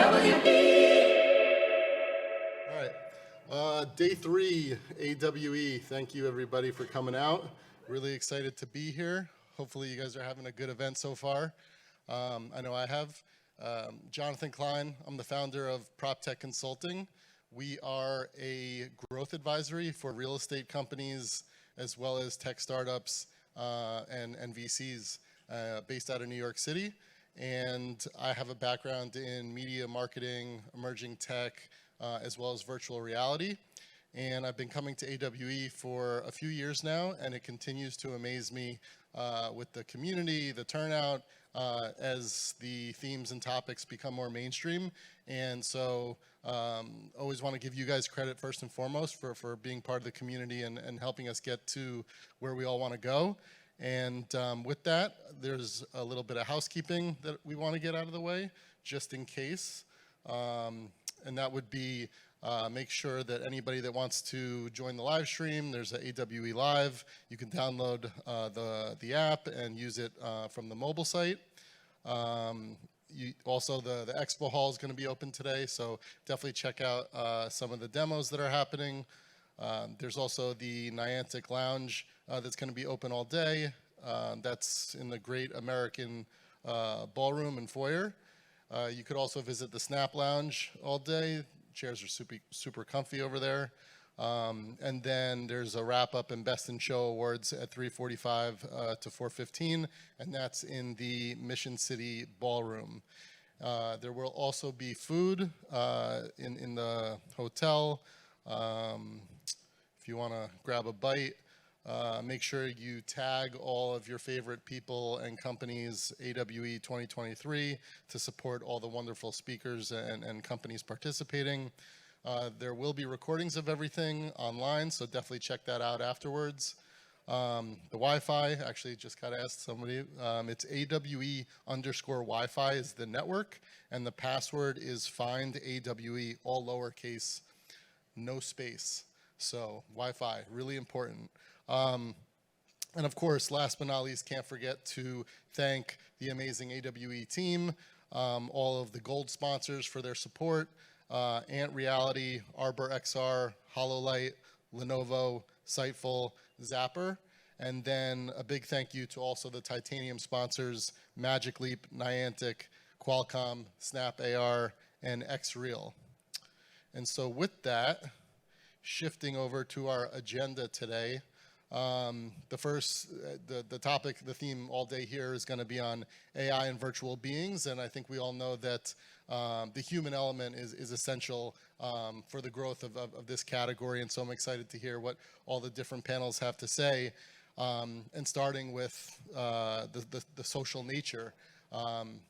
All right, day 3, AWE. Thank you everybody for coming out. Really excited to be here. Hopefully you guys are having a good event so far. I know I have. Jonathan Klein, I'm the founder of PropTech Consulting. We are a growth advisory for real estate companies as well as tech startups and VCs based out of New York City. And I have a background in media marketing, emerging tech, as well as virtual reality. And I've been coming to AWE for a few years now, and it continues to amaze me with the community, the turnout, as the themes and topics become more mainstream. And so always want to give you guys credit first and foremost for being part of the community and helping us get to where we all want to go. And with that, there's a little bit of housekeeping that we want to get out of the way, just in case. And that would be make sure that anybody that wants to join the live stream, there's a AWE Live. You can download the app and use it from the mobile site. Also, the expo hall is going to be open today, so definitely check out some of the demos that are happening. There's also the Niantic Lounge that's going to be open all day. That's in the Great American Ballroom and Foyer. You could also visit the Snap Lounge all day. Chairs are super comfy over there. And then there's a wrap-up and Best in Show Awards at 3:45 to 4:15, and that's in the Mission City Ballroom. There will also be food in the hotel. If you want to grab a bite, make sure you tag all of your favorite people and companies AWE 2023 to support all the wonderful speakers and companies participating. There will be recordings of everything online, so definitely check that out afterwards. The Wi-Fi, actually just got asked somebody, it's AWE_Wi-Fi is the network, and the password is find AWE, all lowercase, no space. So Wi-Fi, really important. And of course, last but not least, can't forget to thank the amazing AWE team, all of the gold sponsors for their support, Ant Reality, Arbor XR, HoloLight, Lenovo, Sightful, Zapper, and then a big thank you to also the titanium sponsors, Magic Leap, Niantic, Qualcomm, Snap AR, and XReal. And so with that, shifting over to our agenda today, the topic, the theme all day here is going to be on AI and virtual beings, and I think we all know that the human element is essential for the growth of this category, and so I'm excited to hear what all the different panels have to say, and starting with the social nature.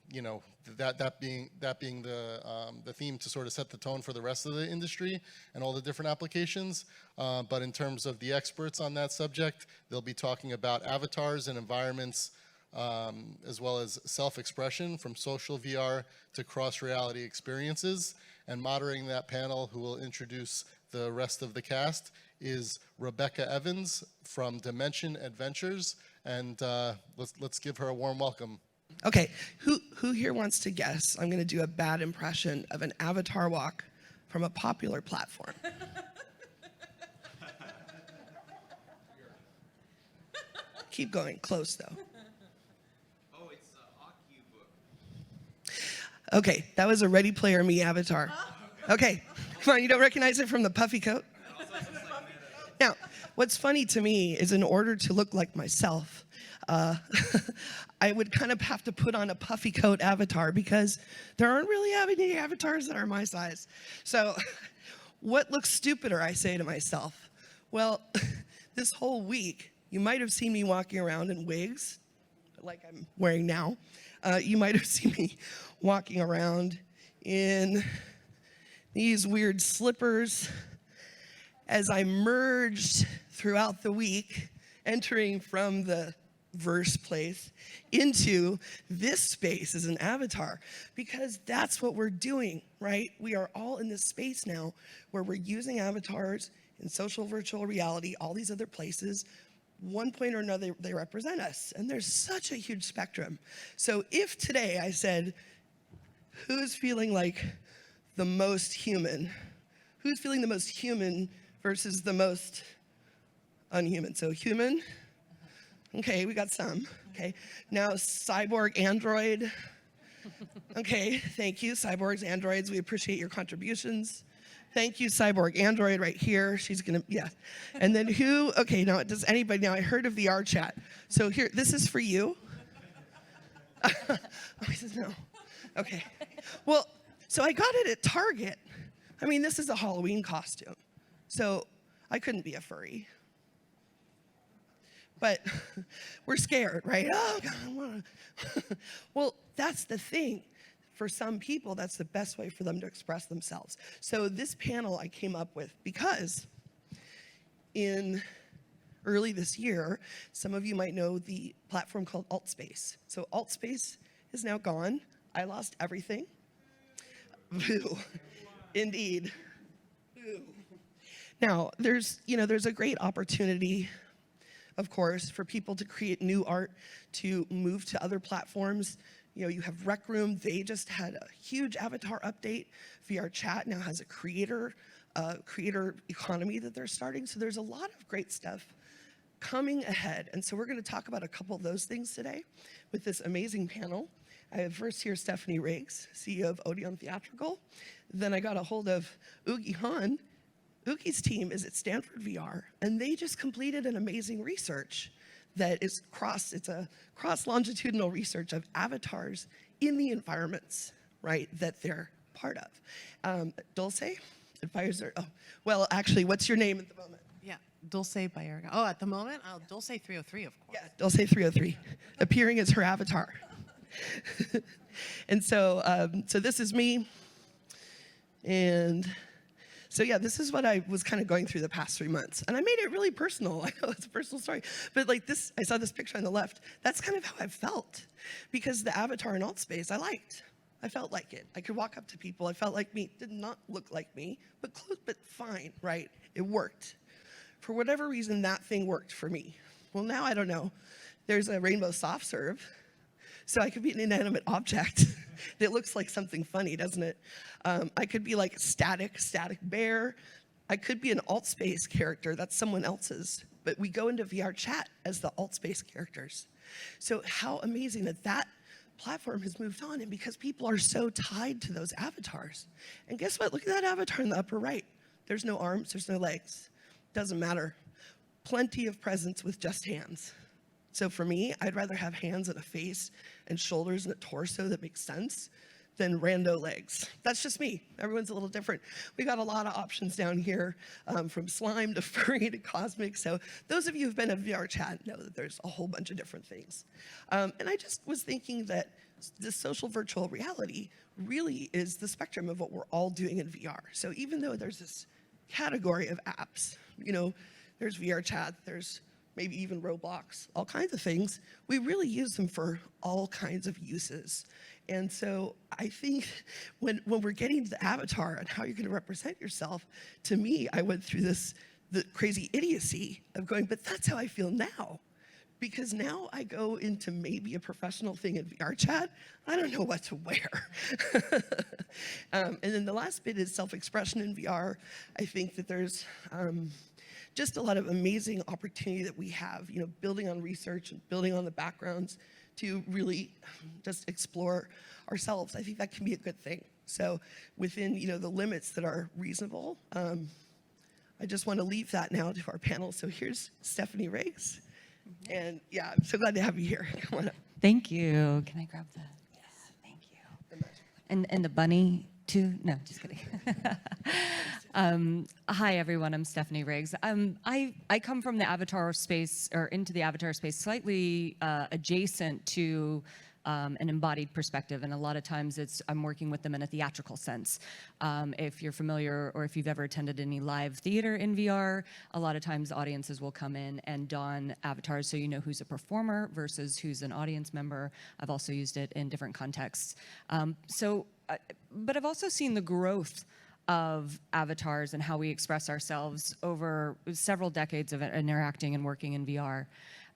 You know, that being the theme to sort of set the tone for the rest of the industry and all the different applications. But in terms of the experts on that subject, they'll be talking about avatars and environments, as well as self-expression from social VR to cross-reality experiences. And moderating that panel, who will introduce the rest of the cast, is Rebecca Evans from Dimension Adventures. And let's give her a warm welcome. Okay, who here wants to guess? I'm going to do a bad impression of an avatar walk from a popular platform. Keep going, close though. Oh, it's Ocubook. Okay, that was a Ready Player Me avatar. Okay, come on, you don't recognize it from the puffy coat? Now, what's funny to me is in order to look like myself, I would kind of have to put on a puffy coat avatar because there aren't really any avatars that are my size. So what looks stupider, I say to myself? Well, this whole week, you might have seen me walking around in wigs, like I'm wearing now. You might have seen me walking around in these weird slippers as I merged throughout the week, entering from the verse place into this space as an avatar, because that's what we're doing, right? We are all in this space now where we're using avatars in social virtual reality, all these other places. One point or another, they represent us, and there's such a huge spectrum. So if today I said, who's feeling like the most human? Who's feeling the most human versus the most unhuman? So human, okay, we got some, okay. Now cyborg android, okay, thank you, cyborgs, androids, we appreciate your contributions. Thank you, cyborg android right here, she's gonna, yeah. And then who, okay, now does anybody, now I heard of VR chat. So here, this is for you. Oh, he says no, okay. Well, so I got it at Target. I mean, this is a Halloween costume, so I couldn't be a furry. But we're scared, right? Oh, God, I wanna. Well, that's the thing. For some people, that's the best way for them to express themselves. So this panel I came up with because in early this year, some of you might know the platform called AltSpace. So AltSpace is now gone. I lost everything. Boo. Indeed. Boo. Now, there's a great opportunity, of course, for people to create new art, to move to other platforms. You have Rec Room. They just had a huge avatar update. VR Chat now has a creator economy that they're starting. So there's a lot of great stuff coming ahead. And so we're going to talk about a couple of those things today with this amazing panel. I have first here Stephanie Riggs, CEO of Odeon Theatrical. Then I got a hold of Oogie Han. Oogie's team is at StanfordVR, and they just completed an amazing research that is it's a cross-longitudinal research of avatars in the environments, right, that they're part of. Dulce, advisors are, oh, well, actually, what's your name at the moment? Yeah, Dulce Bayerga. Oh, at the moment, Dulce 303, of course. Yeah, Dulce 303, appearing as her avatar. And so, so this is me, and so yeah, this is what I was kind of going through the past 3 months. And I made it really personal. I know it's a personal story. But like this, I saw this picture on the left. That's kind of how I felt. Because the avatar in AltSpace, I liked. I felt like it. I could walk up to people. I felt like me. Did not look like me, but close, but fine, right? It worked. For whatever reason, that thing worked for me. Well, now I don't know. There's a rainbow soft serve. So I could be an inanimate object that looks like something funny, doesn't it? I could be like a static bear. I could be an AltSpace character, that's someone else's. But we go into VR chat as the AltSpace characters. So how amazing that that platform has moved on, and because people are so tied to those avatars. And guess what? Look at that avatar in the upper right. There's no arms, there's no legs. Doesn't matter. Plenty of presence with just hands. So for me, I'd rather have hands and a face and shoulders and a torso that makes sense than rando legs. That's just me. Everyone's a little different. We got a lot of options down here, from slime to furry to cosmic. So those of you who've been in VR chat know that there's a whole bunch of different things. And I just was thinking that the social virtual reality really is the spectrum of what we're all doing in VR. So even though there's this category of apps, there's VR chat, there's maybe even Roblox, all kinds of things, we really use them for all kinds of uses. And so I think when we're getting to the avatar and how you're going to represent yourself, to me, I went through the crazy idiocy of going, but that's how I feel now. Because now I go into maybe a professional thing in VR chat, I don't know what to wear. And then the last bit is self-expression in VR. I think that there's just a lot of amazing opportunity that we have, building on research and building on the backgrounds to really just explore ourselves. I think that can be a good thing. So within, the limits that are reasonable, I just want to leave that now to our panel. So here's Stephanie Riggs. And yeah, I'm so glad to have you here. Come on up. Thank you. Can I grab the? Yes, thank you. And the bunny too? No, just kidding. Hi everyone, I'm Stephanie Riggs. I come from the avatar space, or into the avatar space, slightly adjacent to an embodied perspective, and a lot of times I'm working with them in a theatrical sense. If you're familiar, or if you've ever attended any live theater in VR, a lot of times audiences will come in and don avatars so you know who's a performer versus who's an audience member. I've also used it in different contexts. But I've also seen the growth of avatars and how we express ourselves over several decades of interacting and working in VR.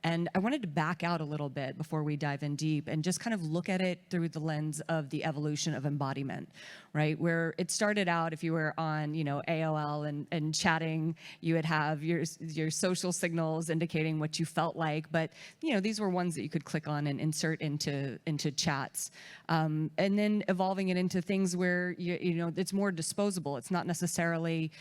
And I wanted to back out a little bit before we dive in deep and just kind of look at it through the lens of the evolution of embodiment, right? Where it started out, if you were on, AOL and chatting, you would have your social signals indicating what you felt like. But, these were ones that you could click on and insert into chats. And then evolving it into things where, it's more disposable. It's not necessarily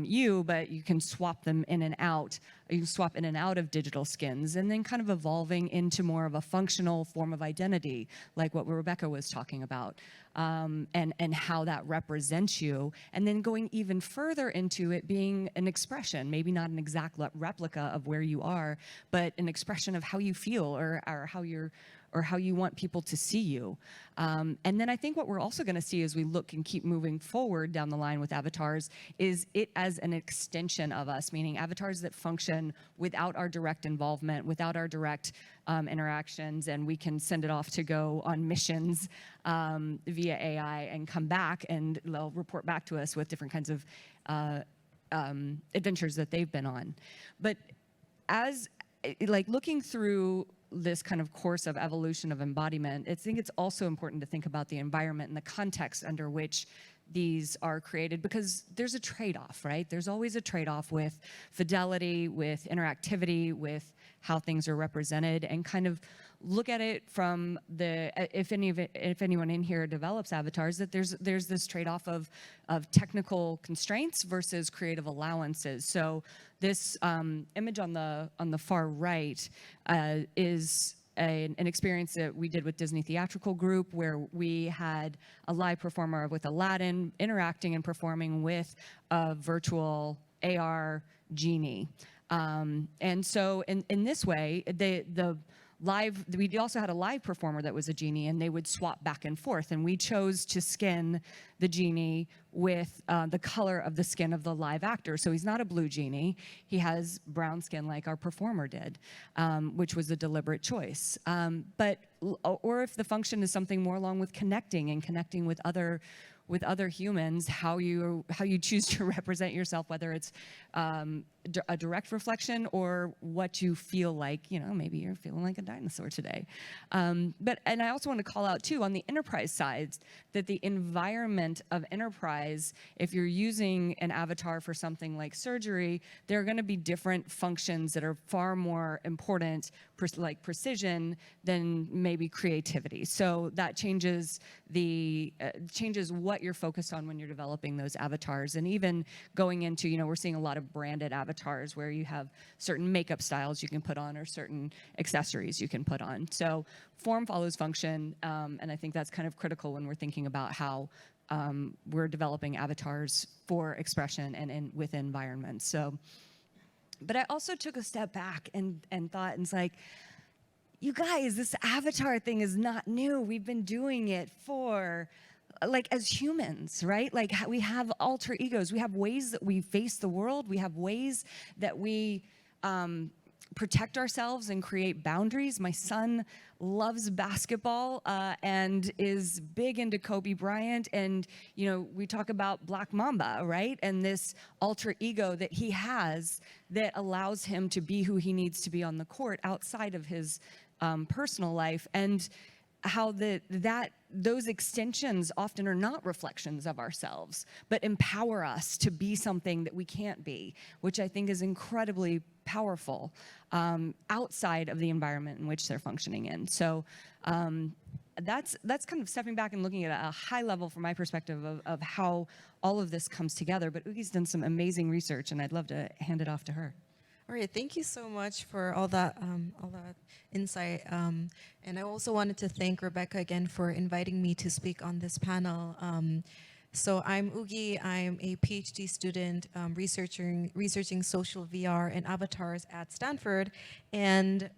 you, but you can swap them in and out. You can swap in and out of digital skins, and then kind of evolving into more of a functional form of identity, like what Rebecca was talking about, and how that represents you, and then going even further into it being an expression, maybe not an exact replica of where you are, but an expression of how you feel or how you want people to see you. And then I think what we're also going to see as we look and keep moving forward down the line with avatars is it as an extension of us, meaning avatars that function without our direct involvement, without our direct interactions, and we can send it off to go on missions via AI and come back, and they'll report back to us with different kinds of adventures that they've been on. But as looking through this kind of course of evolution of embodiment, I think it's also important to think about the environment and the context under which these are created, because there's a trade-off, right? There's always a trade-off with fidelity, with interactivity, with how things are represented, and kind of look at it from the, if anyone in here develops avatars, that there's this trade-off of technical constraints versus creative allowances. So this image on the far right is an experience that we did with Disney Theatrical Group, where we had a live performer with Aladdin interacting and performing with a virtual AR genie. And so in this way, we also had a live performer that was a genie, and they would swap back and forth. And we chose to skin the genie with the color of the skin of the live actor. So he's not a blue genie. He has brown skin like our performer did, which was a deliberate choice. Or if the function is something more along with connecting with other humans, how you choose to represent yourself, whether it's a direct reflection or what you feel like, maybe you're feeling like a dinosaur today. And I also want to call out too, on the enterprise side, that the environment of enterprise, if you're using an avatar for something like surgery, there are going to be different functions that are far more important, like precision, than maybe creativity. So that changes what you're focused on when you're developing those avatars. And even going into, we're seeing a lot of branded avatars where you have certain makeup styles you can put on or certain accessories you can put on. So form follows function, and I think that's kind of critical when we're thinking about how we're developing avatars for expression and with environments. So, but I also took a step back and thought, and it's like, you guys, this avatar thing is not new. We've been doing it for, as humans, right? We have alter egos. We have ways that we face the world. We have ways that we protect ourselves and create boundaries. My son loves basketball and is big into Kobe Bryant. And, we talk about Black Mamba, right? And this alter ego that he has that allows him to be who he needs to be on the court outside of his personal life. And how those extensions often are not reflections of ourselves, but empower us to be something that we can't be, which I think is incredibly powerful outside of the environment in which they're functioning in. So that's kind of stepping back and looking at a high level from my perspective of how all of this comes together. But Ugi's done some amazing research, and I'd love to hand it off to her. All right, thank you so much for all that insight. And I also wanted to thank Rebecca again for inviting me to speak on this panel. So I'm Ugi. I'm a PhD student researching social VR and avatars at Stanford. And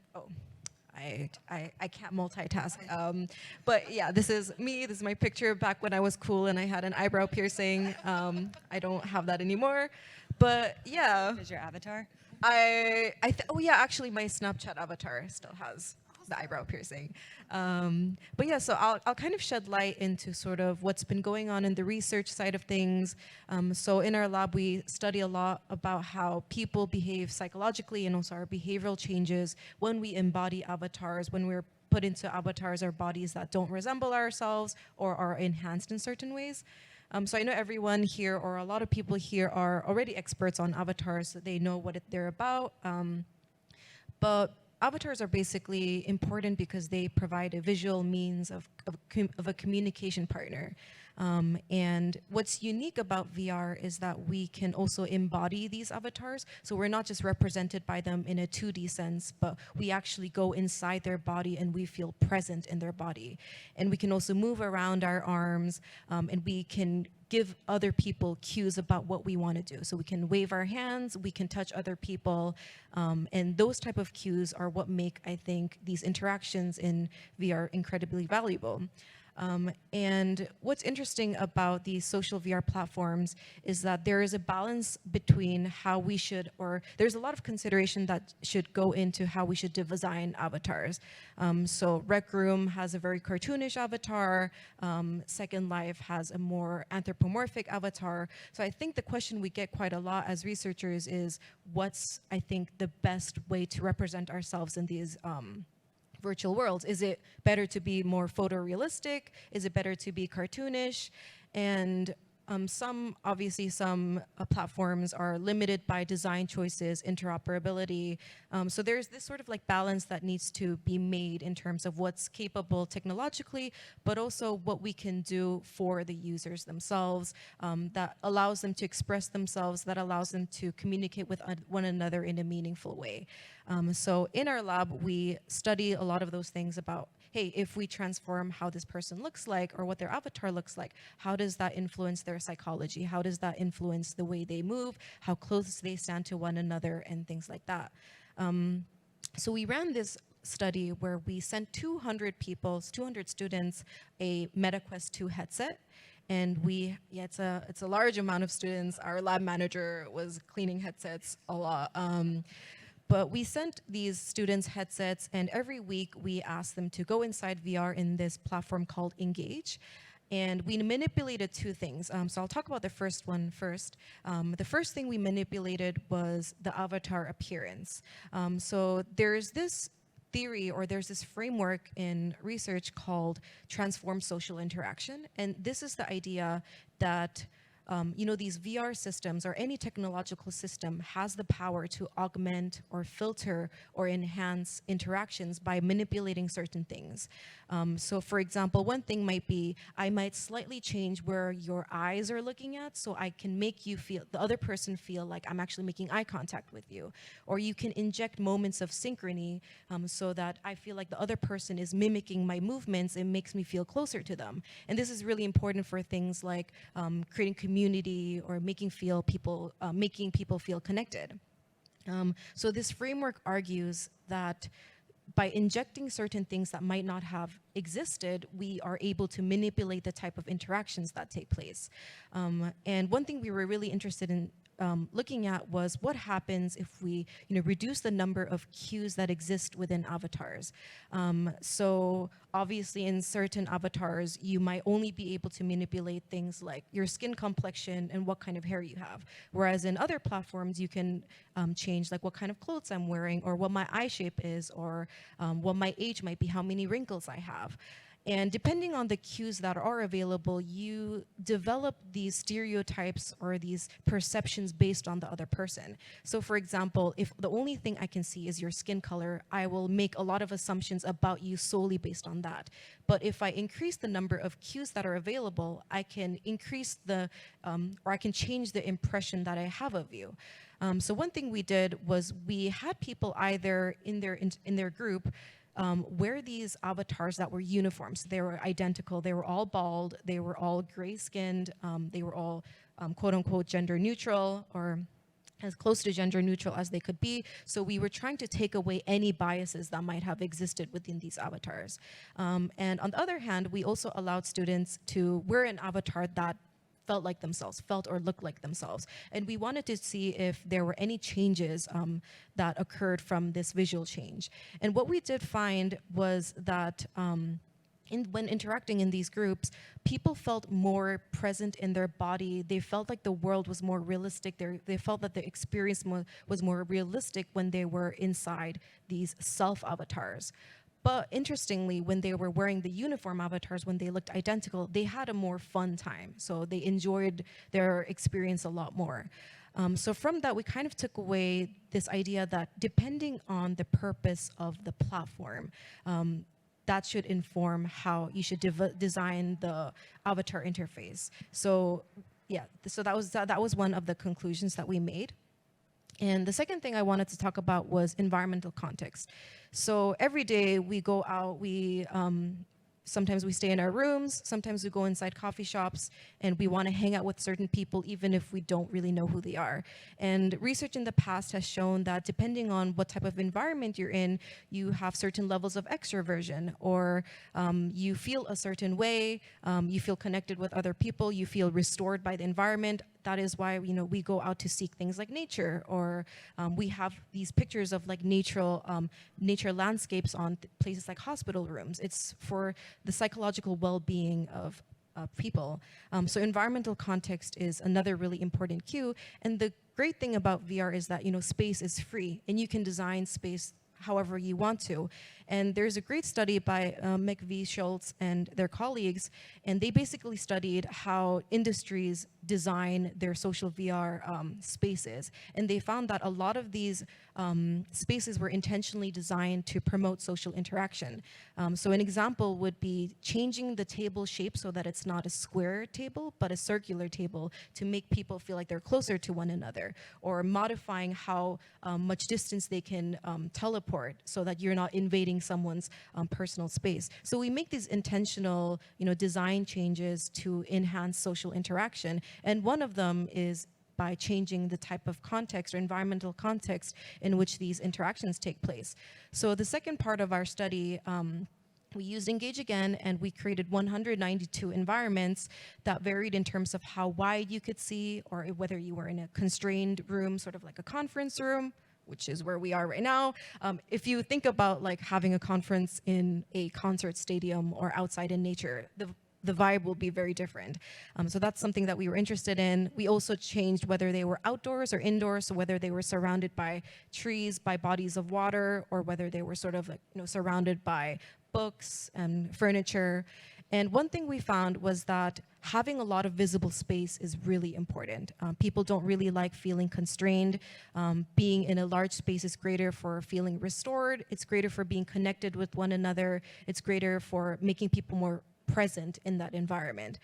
I can't multitask. But yeah, this is me. This is my picture back when I was cool and I had an eyebrow piercing. I don't have that anymore. But yeah. Is your avatar? Oh yeah, actually my Snapchat avatar still has the eyebrow piercing. But yeah, so I'll kind of shed light into sort of what's been going on in the research side of things. So in our lab, we study a lot about how people behave psychologically and also our behavioral changes when we embody avatars, when we're put into avatars or bodies that don't resemble ourselves or are enhanced in certain ways. So I know everyone here, or a lot of people here, are already experts on avatars. So they know what they're about. But avatars are basically important because they provide a visual means of a communication partner. And what's unique about VR is that we can also embody these avatars. So we're not just represented by them in a 2D sense, but we actually go inside their body and we feel present in their body. And we can also move around our arms, and we can give other people cues about what we want to do. So we can wave our hands, we can touch other people, and those type of cues are what make, I think, these interactions in VR incredibly valuable. And what's interesting about these social VR platforms is that there is a balance between how we should, or there's a lot of consideration that should go into how we should design avatars. So Rec Room has a very cartoonish avatar. Second Life has a more anthropomorphic avatar. So I think the question we get quite a lot as researchers is what's, I think, the best way to represent ourselves in these virtual worlds. Is it better to be more photorealistic? Is it better to be cartoonish? And obviously some platforms are limited by design choices, interoperability. So there's this sort of like balance that needs to be made in terms of what's capable technologically, but also what we can do for the users themselves, that allows them to express themselves, that allows them to communicate with one another in a meaningful way. So in our lab, we study a lot of those things about, hey, if we transform how this person looks like or what their avatar looks like, how does that influence their psychology? How does that influence the way they move, how close they stand to one another, and things like that. So we ran this study where we sent 200 people, 200 students, a MetaQuest 2 headset. And it's a large amount of students. Our lab manager was cleaning headsets a lot. But we sent these students headsets, and every week we asked them to go inside VR in this platform called Engage. And we manipulated two things. So I'll talk about the first one first. The first thing we manipulated was the avatar appearance. So there's this theory, or there's this framework in research called transformed social interaction. And this is the idea that these VR systems or any technological system has the power to augment or filter or enhance interactions by manipulating certain things. So for example, one thing might be, I might slightly change where your eyes are looking at so I can make you feel, the other person feel like I'm actually making eye contact with you. Or you can inject moments of synchrony so that I feel like the other person is mimicking my movements and makes me feel closer to them. And this is really important for things like creating community or making people feel connected. So this framework argues that by injecting certain things that might not have existed, we are able to manipulate the type of interactions that take place. And one thing we were really interested in looking at was what happens if we reduce the number of cues that exist within avatars. So obviously in certain avatars, you might only be able to manipulate things like your skin complexion and what kind of hair you have. Whereas in other platforms, you can change like what kind of clothes I'm wearing, or what my eye shape is, or what my age might be, how many wrinkles I have. And depending on the cues that are available, you develop these stereotypes or these perceptions based on the other person. So for example, if the only thing I can see is your skin color, I will make a lot of assumptions about you solely based on that. But if I increase the number of cues that are available, I can increase or I can change the impression that I have of you. So one thing we did was we had people either in their group wear these avatars that were uniform. So they were identical. They were all bald. They were all gray-skinned. They were all quote-unquote gender neutral, or as close to gender neutral as they could be. So we were trying to take away any biases that might have existed within these avatars. And on the other hand, we also allowed students to wear an avatar that felt like themselves, felt or looked like themselves. And we wanted to see if there were any changes that occurred from this visual change. And what we did find was that when interacting in these groups, people felt more present in their body. They felt like the world was more realistic. They felt that the experience was more realistic when they were inside these self-avatars. But interestingly, when they were wearing the uniform avatars, when they looked identical, they had a more fun time. So they enjoyed their experience a lot more. So from that, we kind of took away this idea that depending on the purpose of the platform, that should inform how you should design the avatar interface. So yeah, so that was one of the conclusions that we made. And the second thing I wanted to talk about was environmental context. So every day we go out, sometimes we stay in our rooms, sometimes we go inside coffee shops, and we want to hang out with certain people even if we don't really know who they are. And research in the past has shown that depending on what type of environment you're in, you have certain levels of extroversion, or you feel a certain way, you feel connected with other people, you feel restored by the environment. That is why we go out to seek things like nature, or we have these pictures of like nature landscapes on places like hospital rooms. It's for the psychological well-being of people. So environmental context is another really important cue. And the great thing about VR is that space is free, and you can design space however you want to. And there's a great study by McV Schultz and their colleagues, and they basically studied how industries design their social VR spaces. And they found that a lot of these spaces were intentionally designed to promote social interaction. So an example would be changing the table shape so that it's not a square table, but a circular table to make people feel like they're closer to one another, or modifying how much distance they can teleport so that you're not invading someone's personal space. So we make these intentional, design changes to enhance social interaction. And one of them is by changing the type of context or environmental context in which these interactions take place. So the second part of our study, we used Engage Again, and we created 192 environments that varied in terms of how wide you could see, or whether you were in a constrained room, sort of like a conference room, which is where we are right now. If you think about like having a conference in a concert stadium or outside in nature, the vibe will be very different. So that's something that we were interested in. We also changed whether they were outdoors or indoors, so whether they were surrounded by trees, by bodies of water, or whether they were sort of like, surrounded by books and furniture. And one thing we found was that having a lot of visible space is really important. People don't really like feeling constrained. Being in a large space is greater for feeling restored. It's greater for being connected with one another. It's greater for making people more present in that environment.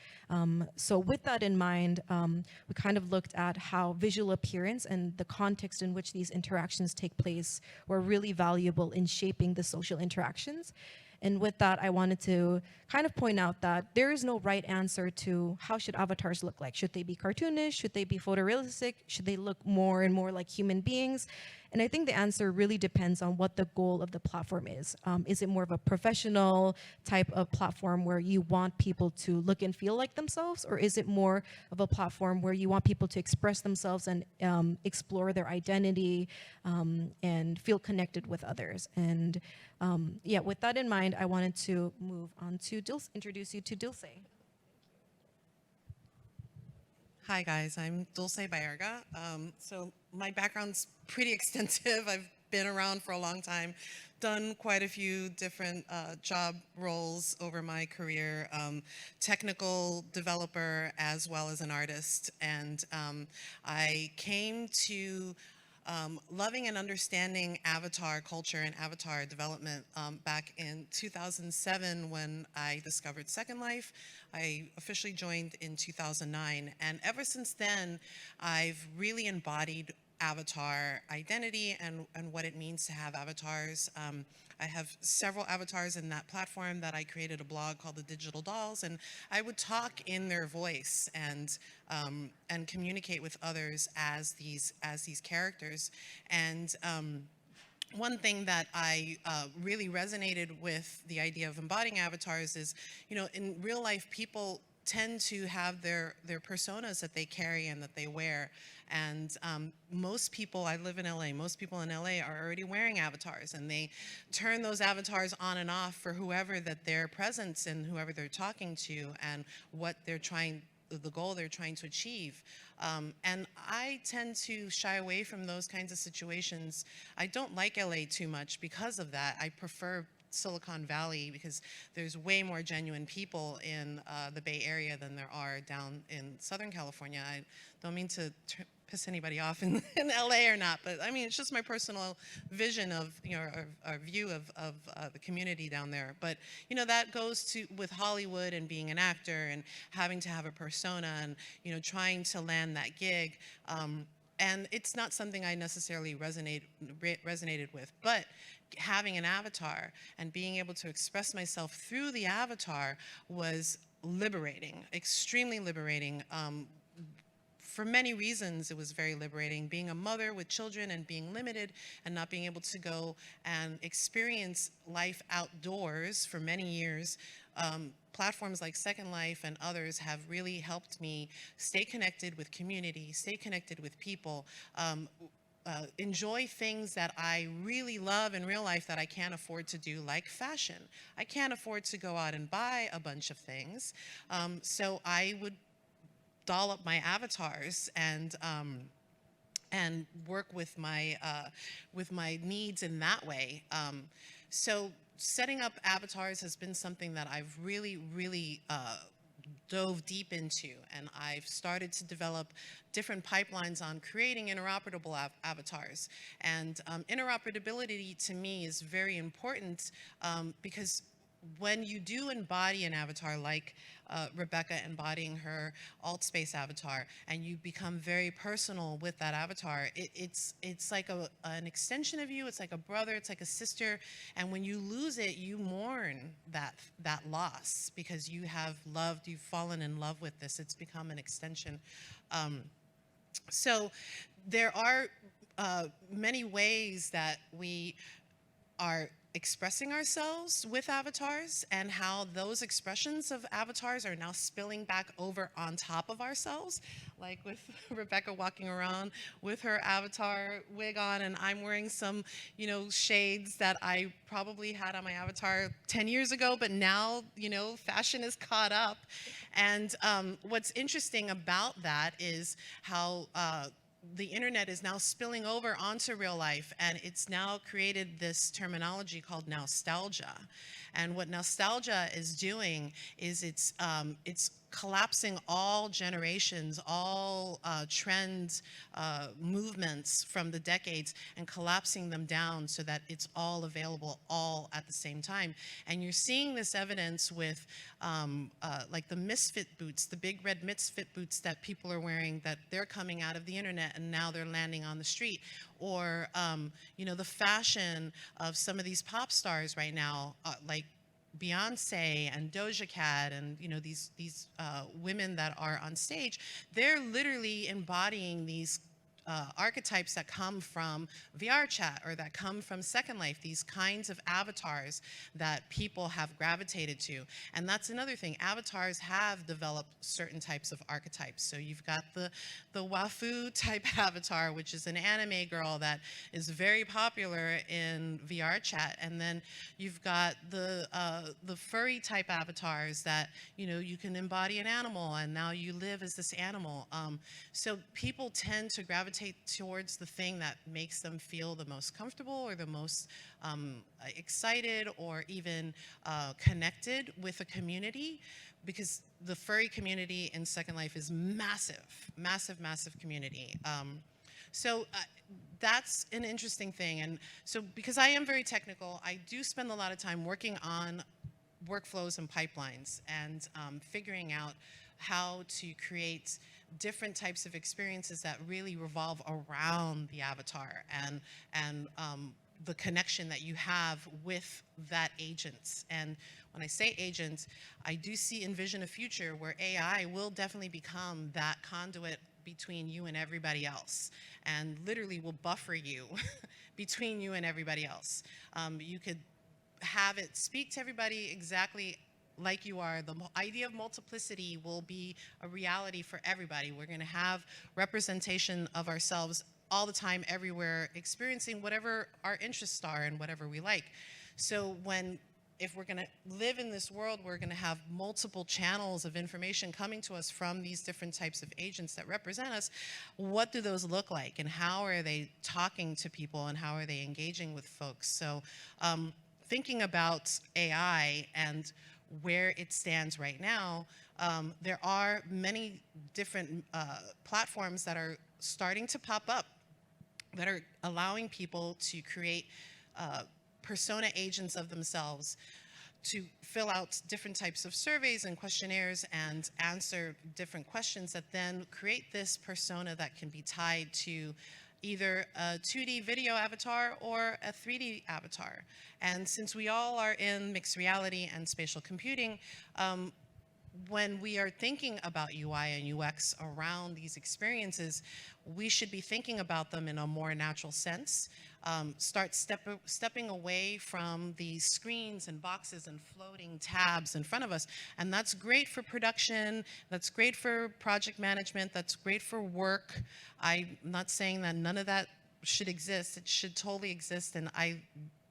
So with that in mind, we kind of looked at how visual appearance and the context in which these interactions take place were really valuable in shaping the social interactions. And with that, I wanted to kind of point out that there is no right answer to how should avatars look like. Should they be cartoonish? Should they be photorealistic? Should they look more and more like human beings? And I think the answer really depends on what the goal of the platform is. Is it more of a professional type of platform where you want people to look and feel like themselves? Or is it more of a platform where you want people to express themselves and explore their identity and feel connected with others? And yeah, with that in mind, I wanted to move on to introduce you to Dulce. Hi guys, I'm Dulce Bayerga. So my background's pretty extensive. I've been around for a long time, done quite a few different job roles over my career, technical developer as well as an artist. And I came to loving and understanding avatar culture and avatar development back in 2007 when I discovered Second Life. I officially joined in 2009, and ever since then I've really embodied avatar identity and what it means to have avatars. I have several avatars in that platform that I created a blog called The Digital Dolls, and I would talk in their voice and communicate with others as these characters. And one thing that I really resonated with the idea of embodying avatars is, in real life, people tend to have their personas that they carry and that they wear. And most people, I live in LA, most people in LA are already wearing avatars, and they turn those avatars on and off for whoever that they're present and whoever they're talking to and what they're trying, the goal they're trying to achieve. And I tend to shy away from those kinds of situations. I don't like LA too much because of that. I prefer Silicon Valley because there's way more genuine people in the Bay Area than there are down in Southern California. I don't mean to piss anybody off in LA or not, but I mean, it's just my personal vision of, you know, our view of the community down there. But, you know, that goes to with Hollywood and being an actor and having to have a persona and, you know, trying to land that gig. And it's not something I necessarily resonated with, but having an avatar and being able to express myself through the avatar was liberating, extremely liberating. For many reasons, it was very liberating. Being a mother with children and being limited and not being able to go and experience life outdoors for many years, platforms like Second Life and others have really helped me stay connected with community, stay connected with people, enjoy things that I really love in real life that I can't afford to do, like fashion. I can't afford to go out and buy a bunch of things, so I would doll up my avatars and work with my needs in that way. So setting up avatars has been something that I've really dove deep into, and I've started to develop different pipelines on creating interoperable avatars. And interoperability to me is very important because when you do embody an avatar like Rebecca embodying her alt space avatar, and you become very personal with that avatar, it's like an extension of you. It's like a brother, it's like a sister, and when you lose it, you mourn that loss because you have loved, you've fallen in love with this. It's become an extension. So there are many ways that we are expressing ourselves with avatars, and how those expressions of avatars are now spilling back over on top of ourselves, like with Rebecca walking around with her avatar wig on, and I'm wearing some, you know, shades that I probably had on my avatar 10 years ago, but now, you know, fashion is caught up. And what's interesting about that is how the internet is now spilling over onto real life, and it's now created this terminology called nostalgia. And what nostalgia is doing is it's collapsing all generations, all trends, movements from the decades, and collapsing them down so that it's all available all at the same time. And you're seeing this evidence with like the misfit boots, the big red misfit boots that people are wearing, that they're coming out of the internet and now they're landing on the street. Or, you know, the fashion of some of these pop stars right now, like Beyonce and Doja Cat, and, you know, these women that are on stage, they're literally embodying these archetypes that come from VR chat or that come from Second Life, these kinds of avatars that people have gravitated to. And that's another thing. Avatars have developed certain types of archetypes. So you've got the waifu type avatar, which is an anime girl that is very popular in VR chat. And then you've got the furry type avatars that, you know, you can embody an animal and now you live as this animal. So people tend to gravitate towards the thing that makes them feel the most comfortable or the most excited or even connected with a community, because the furry community in Second Life is massive, massive community. So that's an interesting thing. And so because I am very technical, I do spend a lot of time working on workflows and pipelines and figuring out how to create different types of experiences that really revolve around the avatar and the connection that you have with that agent. And when I say agent, I do envision a future where AI will definitely become that conduit between you and everybody else, and literally will buffer you between you and everybody else. You could have it speak to everybody exactly like you are. The idea of multiplicity will be a reality for everybody. We're going to have representation of ourselves all the time, everywhere, experiencing whatever our interests are and whatever we like. So if we're going to live in this world, we're going to have multiple channels of information coming to us from these different types of agents that represent us. What do those look like, and how are they talking to people, and how are they engaging with folks? So thinking about AI and where it stands right now, there are many different platforms that are starting to pop up that are allowing people to create persona agents of themselves to fill out different types of surveys and questionnaires and answer different questions that then create this persona that can be tied to either a 2D video avatar or a 3D avatar. And since we all are in mixed reality and spatial computing, when we are thinking about UI and UX around these experiences, we should be thinking about them in a more natural sense. Start stepping away from these screens and boxes and floating tabs in front of us. And that's great for production, that's great for project management, that's great for work. I'm not saying that none of that should exist. It should totally exist, and I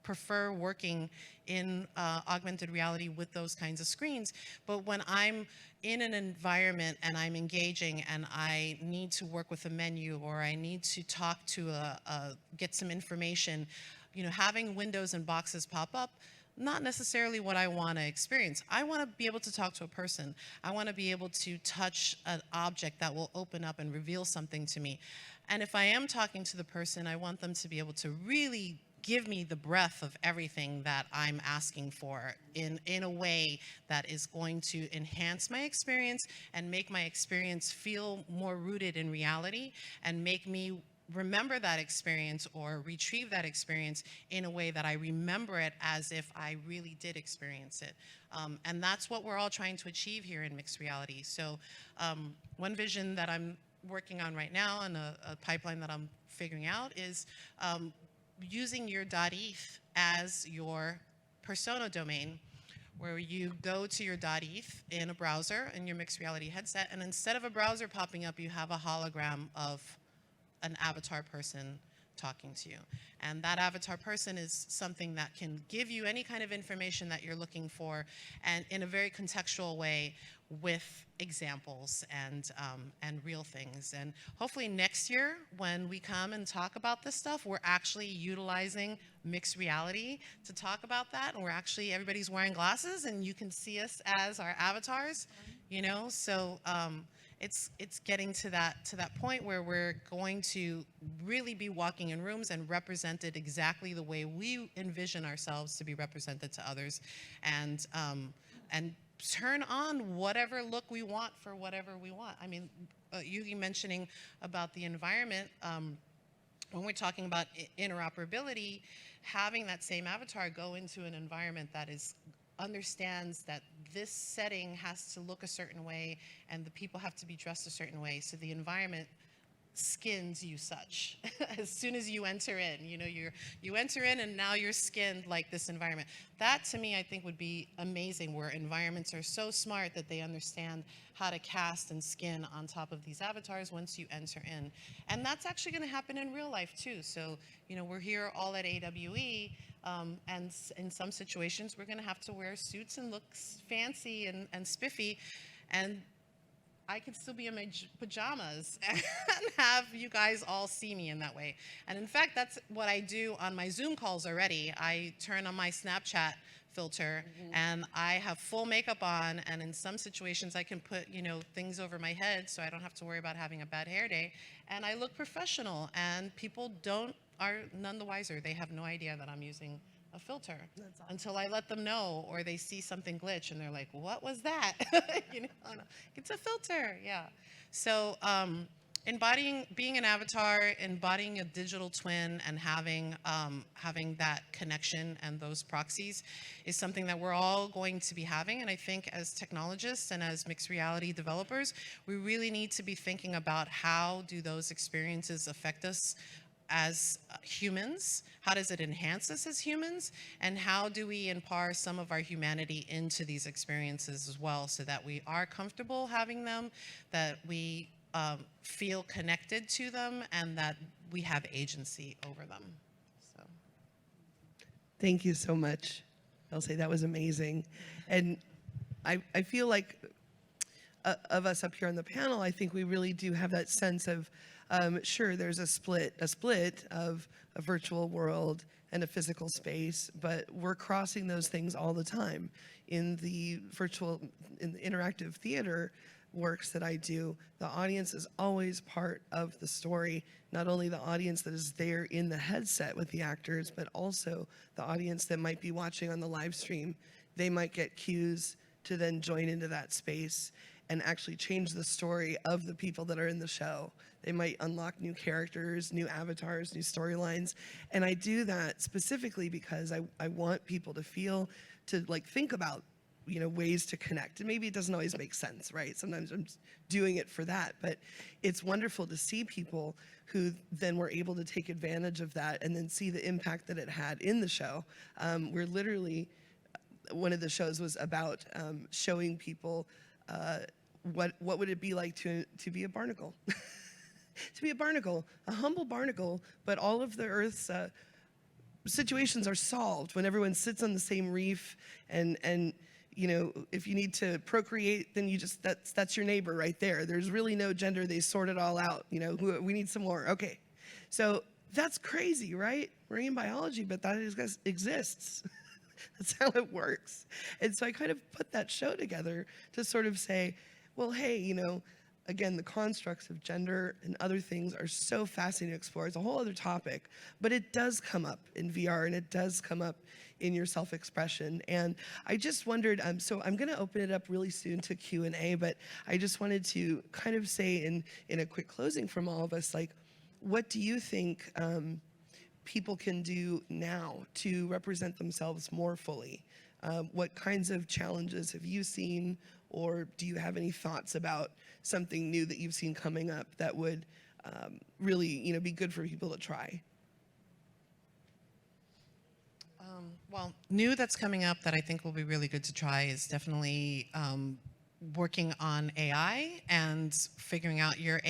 prefer working in augmented reality with those kinds of screens. But when I'm in an environment and I'm engaging and I need to work with a menu, or I need to talk to get some information, having windows and boxes pop up, not necessarily what I want to experience. I want to be able to talk to a person. I want to be able to touch an object that will open up and reveal something to me. And if I am talking to the person, I want them to be able to really give me the breadth of everything that I'm asking for in a way that is going to enhance my experience and make my experience feel more rooted in reality, and make me remember that experience or retrieve that experience in a way that I remember it as if I really did experience it. And that's what we're all trying to achieve here in mixed reality. So one vision that I'm working on right now, and a pipeline that I'm figuring out, is using your .eth as your persona domain, where you go to your .eth in a browser in your mixed reality headset, and instead of a browser popping up, you have a hologram of an avatar person talking to you. And that avatar person is something that can give you any kind of information that you're looking for, and in a very contextual way, with examples and real things. And hopefully next year, when we come and talk about this stuff, we're actually utilizing mixed reality to talk about that, and everybody's wearing glasses and you can see us as our avatars, so it's getting to that point where we're going to really be walking in rooms and represented exactly the way we envision ourselves to be represented to others, and turn on whatever look we want for whatever we want. I mean, Yugi mentioning about the environment, when we're talking about interoperability, having that same avatar go into an environment that understands that this setting has to look a certain way and the people have to be dressed a certain way, so the environment skins you such as soon as you enter in. You enter in and now you're skinned like this environment. That, to me, I think would be amazing, where environments are so smart that they understand how to cast and skin on top of these avatars once you enter in. And that's actually going to happen in real life too. So we're here all at AWE, and in some situations we're going to have to wear suits and look fancy and spiffy, and I can still be in my pajamas and have you guys all see me in that way. And in fact, that's what I do on my Zoom calls already. I turn on my Snapchat filter and I have full makeup on, and in some situations I can put, things over my head so I don't have to worry about having a bad hair day, and I look professional, and people are none the wiser. They have no idea that I'm using a filter until I let them know, or they see something glitch and they're like, what was that? It's a filter. Yeah. So being an avatar, embodying a digital twin, and having that connection and those proxies is something that we're all going to be having. And I think as technologists and as mixed reality developers, we really need to be thinking about how do those experiences affect us as humans? How does it enhance us as humans? And how do we impart some of our humanity into these experiences as well, so that we are comfortable having them, that we feel connected to them, and that we have agency over them. So. Thank you so much. I'll say that was amazing. And I feel like of us up here on the panel, I think we really do have that sense of, sure, there's a split of a virtual world and a physical space, but we're crossing those things all the time. In the interactive theater works that I do, the audience is always part of the story. Not only the audience that is there in the headset with the actors, but also the audience that might be watching on the live stream. They might get cues to then join into that space and actually change the story of the people that are in the show. They might unlock new characters, new avatars, new storylines. And I do that specifically because I want people to think about, ways to connect. And maybe it doesn't always make sense, right? Sometimes I'm just doing it for that, but it's wonderful to see people who then were able to take advantage of that and then see the impact that it had in the show. We're literally, one of the shows was about showing people what would it be like to be a barnacle. To be a barnacle, a humble barnacle, but all of the Earth's situations are solved when everyone sits on the same reef, and if you need to procreate, then that's your neighbor right there. There's really no gender. They sort it all out. We need some more. Okay, so that's crazy, right? Marine biology, but that exists. That's how it works. And so I kind of put that show together to sort of say, well, hey, again, the constructs of gender and other things are so fascinating to explore. It's a whole other topic, but it does come up in VR, and it does come up in your self-expression. And I just wondered, so I'm gonna open it up really soon to Q&A, but I just wanted to kind of say in a quick closing from all of us, like, what do you think people can do now to represent themselves more fully? What kinds of challenges have you seen, or do you have any thoughts about something new that you've seen coming up that would really, be good for people to try? Well, new that's coming up that I think will be really good to try is definitely working on AI and figuring out your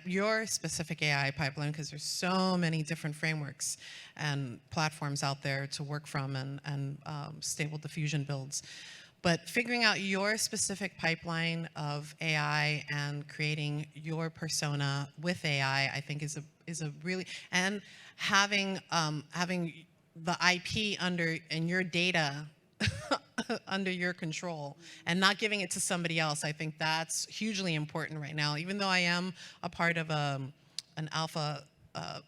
your specific AI pipeline, because there's so many different frameworks and platforms out there to work from, and stable diffusion builds. But figuring out your specific pipeline of AI and creating your persona with AI, I think is a really, and having the IP and your data under your control and not giving it to somebody else. I think that's hugely important right now. Even though I am a part of an alpha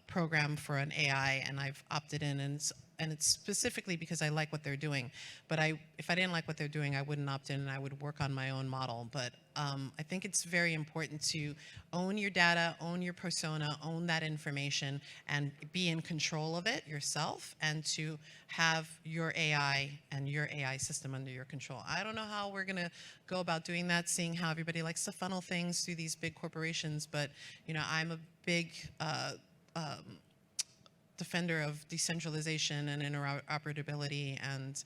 program for an AI, and I've opted in, and it's specifically because I like what they're doing. But if I didn't like what they're doing, I wouldn't opt in, and I would work on my own model. But I think it's very important to own your data, own your persona, own that information, and be in control of it yourself, and to have your AI and your AI system under your control. I don't know how we're going to go about doing that, seeing how everybody likes to funnel things through these big corporations. But, I'm a big defender of decentralization and interoperability, and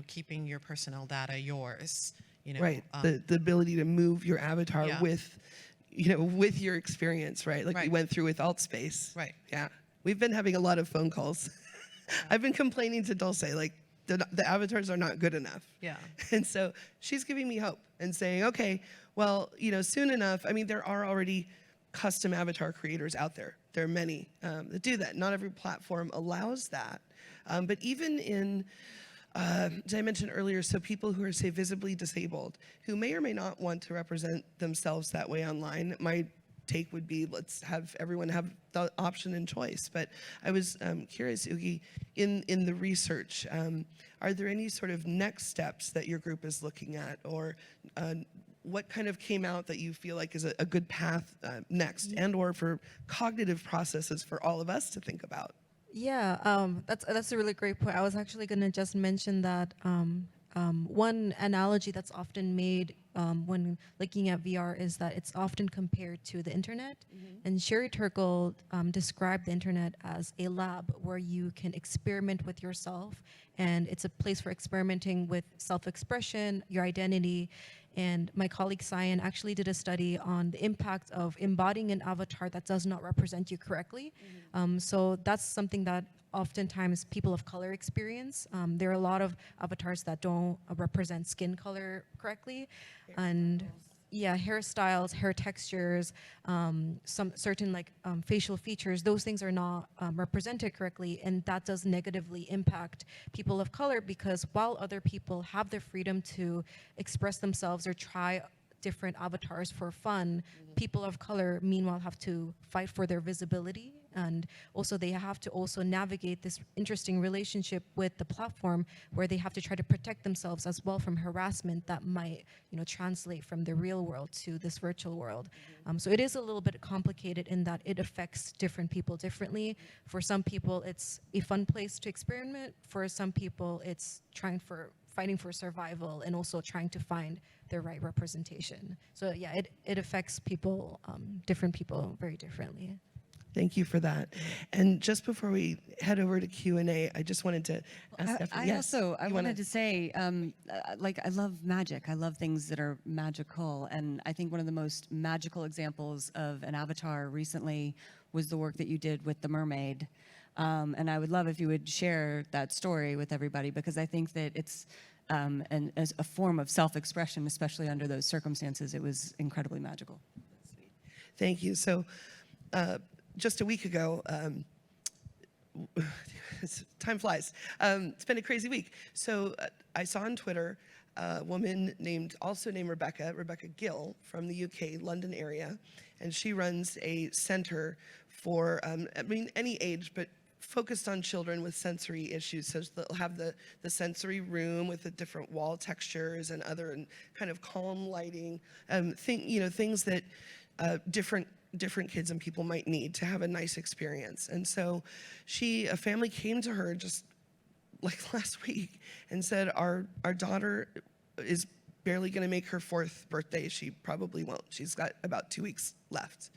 keeping your personnel data yours. Right. The ability to move your avatar Yeah. with your experience, right? Like Right. we went through with AltSpace. Right. Yeah. We've been having a lot of phone calls. I've been complaining to Dulce, like the avatars are not good enough. Yeah. And so she's giving me hope and saying, okay, well, soon enough, there are already custom avatar creators out there. There are many that do that. Not every platform allows that. But even in, as I mentioned earlier, so people who are, say, visibly disabled, who may or may not want to represent themselves that way online, my take would be, let's have everyone have the option and choice. But I was curious, Ugi, in the research, are there any sort of next steps that your group is looking at, or what kind of came out that you feel like is a good path next, and or for cognitive processes for all of us to think about? Yeah, that's a really great point. I was actually going to just mention that one analogy that's often made when looking at VR is that it's often compared to the internet. And Sherry Turkle described the internet as a lab where you can experiment with yourself, and it's a place for experimenting with self-expression, your identity. And my colleague Cyan actually did a study on the impact of embodying an avatar that does not represent you correctly. So that's something that oftentimes people of color experience. There are a lot of avatars that don't represent skin color correctly. And yeah, hairstyles, hair textures, some certain facial features, those things are not represented correctly, and that does negatively impact people of color, because while other people have the freedom to express themselves or try different avatars for fun, people of color meanwhile have to fight for their visibility, and also they have to also navigate this interesting relationship with the platform where they have to try to protect themselves as well from harassment that might translate from the real world to this virtual world. So it is a little bit complicated in that it affects different people differently. For some people it's a fun place to experiment, for some people it's fighting for survival and also trying to find their right representation. So yeah, it affects people, different people very differently. Thank you for that. And just before we head over to Q&A, I just wanted to ask Stephanie. Yes, I wanted to say, I love magic. I love things that are magical. And I think one of the most magical examples of an avatar recently was the work that you did with the mermaid. And I would love if you would share that story with everybody, because I think that it's as a form of self-expression, especially under those circumstances. It was incredibly magical. Thank you. So just a week ago, time flies. It's been a crazy week. So I saw on Twitter a woman named Rebecca Gill from the UK, London area, and she runs a center for, any age, but focused on children with sensory issues. So they'll have the sensory room with the different wall textures and other kind of calm lighting, things that different kids and people might need to have a nice experience. And so a family came to her just like last week and said, our daughter is barely going to make her 4th birthday. She probably won't. She's got about 2 weeks left.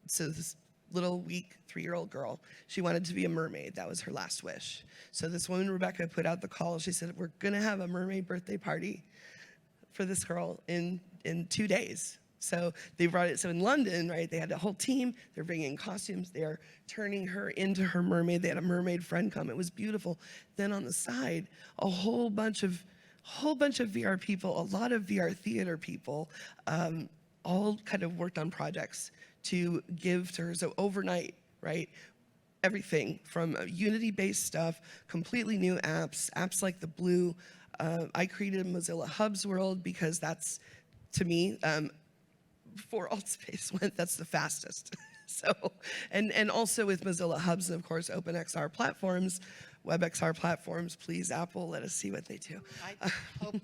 So this little weak 3-year-old girl, she wanted to be a mermaid. That was her last wish. So this woman, Rebecca, put out the call. She said, we're going to have a mermaid birthday party for this girl in 2 days. So they brought it. So in London, right, they had a whole team. They're bringing costumes. They're turning her into her mermaid. They had a mermaid friend come. It was beautiful. Then on the side, a whole bunch of VR people, a lot of VR theater people, all kind of worked on projects to give to her. So overnight, right, everything from Unity-based stuff, completely new apps like the Blue. I created a Mozilla Hubs world because that's, to me, before Altspace went, that's the fastest. So, and also with Mozilla Hubs and of course OpenXR platforms, WebXR platforms, please Apple, let us see what they do.